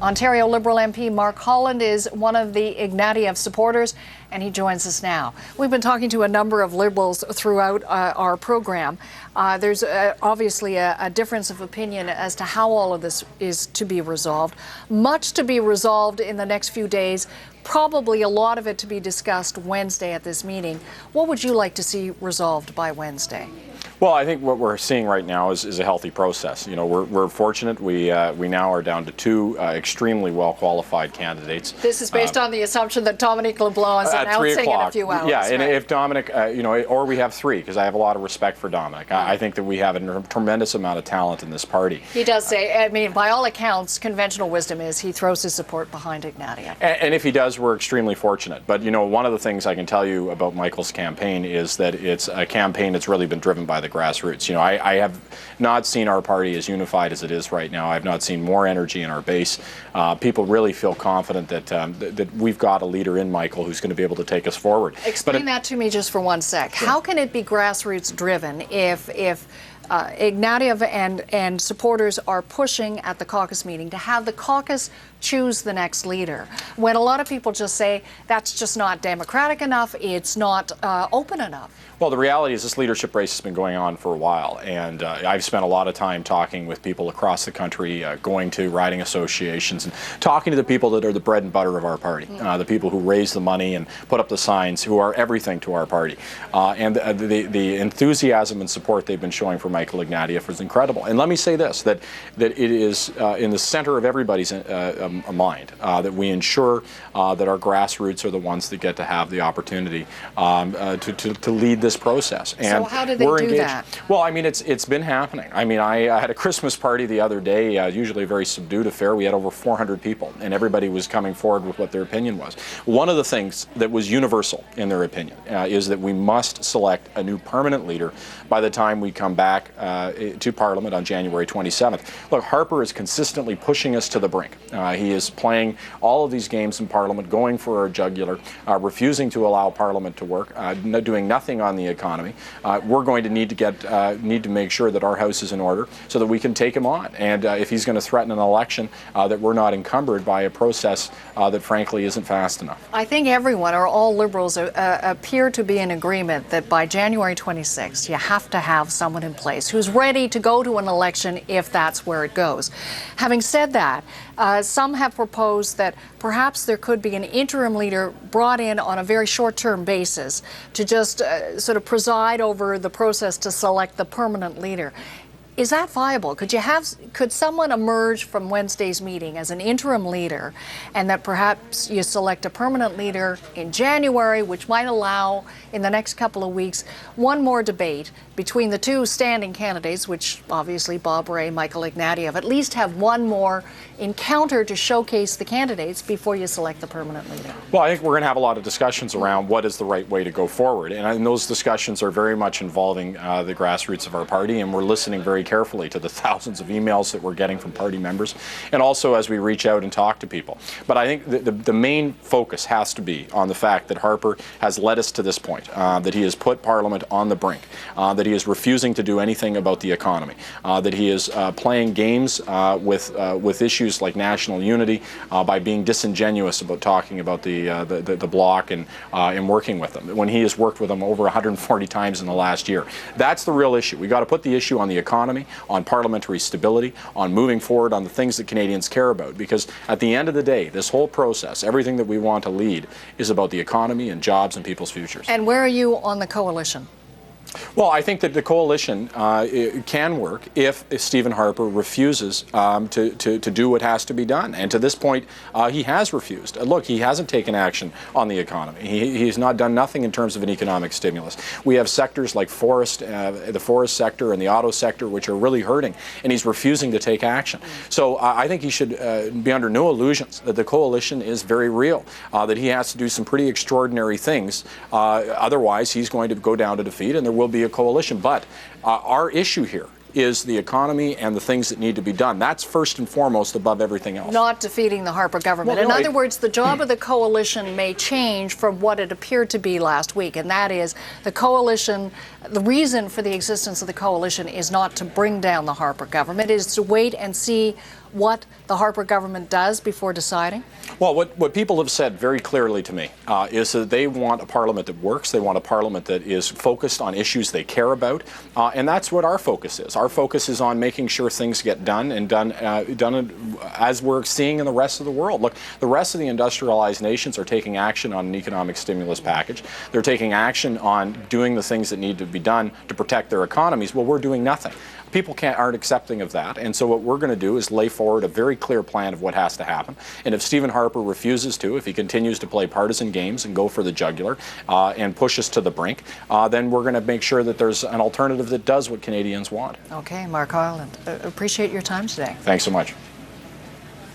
Ontario Liberal MP Mark Holland is one of the Ignatieff supporters, and he joins us now. We've been talking to a number of Liberals throughout our program. There's obviously a difference of opinion as to how all of this is to be resolved. Much to be resolved in the next few days, probably a lot of it to be discussed Wednesday at this meeting. What would you like to see resolved by Wednesday? Well, I think what we're seeing right now is a healthy process. You know, we're fortunate. We now are down to two extremely well-qualified candidates. This is based on the assumption that Dominic LeBlanc is announcing in a few hours. Yeah, and right? if Dominic, or we have three, because I have a lot of respect for Dominic. I think that we have a tremendous amount of talent in this party. He does say, I mean, by all accounts, conventional wisdom is he throws his support behind Ignatieff. And if he does, we're extremely fortunate. But, you know, one of the things I can tell you about Michael's campaign is that it's a campaign that's really been driven by the grassroots. You know, I have not seen our party as unified as it is right now. I've not seen more energy in our base. People really feel confident that we've got a leader in Michael who's going to be able to take us forward. Explain that to me just for one sec. Sure. How can it be grassroots driven if Ignatieff and supporters are pushing at the caucus meeting to have the caucus choose the next leader, when a lot of people just say that's just not democratic enough, it's not open enough? Well, the reality is this leadership race has been going on for a while, and I've spent a lot of time talking with people across the country, going to riding associations and talking to the people that are the bread and butter of our party, the people who raise the money and put up the signs, who are everything to our party. And the enthusiasm and support they've been showing for Michael Ignatieff is incredible. And let me say this, that it is in the center of everybody's mind that we ensure that our grassroots are the ones that get to have the opportunity to lead this process. And so how do they do that? Well, I mean, it's been happening. I mean, I had a Christmas party the other day, usually a very subdued affair. We had over 400 people, and everybody was coming forward with what their opinion was. One of the things that was universal in their opinion is that we must select a new permanent leader by the time we come back to Parliament on January 27th. Look, Harper is consistently pushing us to the brink. He is playing all of these games in Parliament, going for our jugular, refusing to allow Parliament to work, doing nothing on the economy. We're going to need to make sure that our House is in order so that we can take him on. And if he's going to threaten an election, that we're not encumbered by a process that frankly isn't fast enough. I think everyone, or all Liberals, appear to be in agreement that by January 26th, you have to have someone in place who's ready to go to an election if that's where it goes. Having said that, some have proposed that perhaps there could be an interim leader brought in on a very short-term basis to just sort of preside over the process to select the permanent leader. Is that viable? Could someone emerge from Wednesday's meeting as an interim leader, and that perhaps you select a permanent leader in January, which might allow, in the next couple of weeks, one more debate between the two standing candidates, which obviously Bob Rae, Michael Ignatieff, at least have one more encounter to showcase the candidates before you select the permanent leader? Well, I think we're going to have a lot of discussions around what is the right way to go forward. And those discussions are very much involving the grassroots of our party, and we're listening very carefully to the thousands of emails that we're getting from party members, and also as we reach out and talk to people. But I think the main focus has to be on the fact that Harper has led us to this point, that he has put Parliament on the brink, that he is refusing to do anything about the economy, that he is playing games with issues like national unity by being disingenuous about talking about the bloc and working with them, when he has worked with them over 140 times in the last year. That's the real issue. We got to put the issue on the economy, on parliamentary stability, on moving forward on the things that Canadians care about, because at the end of the day, this whole process, everything that we want to lead, is about the economy and jobs and people's futures. And where are you on the coalition? Well, I think that the coalition can work if Stephen Harper refuses to do what has to be done. And to this point, he has refused. Look, he hasn't taken action on the economy. He's not done nothing in terms of an economic stimulus. We have sectors like the forest sector and the auto sector, which are really hurting, and he's refusing to take action. So I think he should be under no illusions that the coalition is very real, that he has to do some pretty extraordinary things. Otherwise, he's going to go down to defeat, and there will be a coalition. But our issue here is the economy and the things that need to be done. That's first and foremost above everything else. Not defeating the Harper government. Well, in other words, the job of the coalition may change from what it appeared to be last week, and that is the coalition, the reason for the existence of the coalition is not to bring down the Harper government, it is to wait and see what the Harper government does before deciding? Well, what people have said very clearly to me is that they want a parliament that works. They want a parliament that is focused on issues they care about, and that's what our focus is. Our focus is on making sure things get done and done as we're seeing in the rest of the world. Look, the rest of the industrialized nations are taking action on an economic stimulus package. They're taking action on doing the things that need to be done to protect their economies. Well, we're doing nothing. People aren't accepting of that, and so what we're going to do is lay forward a very clear plan of what has to happen. And if Stephen Harper refuses to, if he continues to play partisan games and go for the jugular and push us to the brink, then we're going to make sure that there's an alternative that does what Canadians want. Okay, Mark Harland, appreciate your time today. Thanks so much.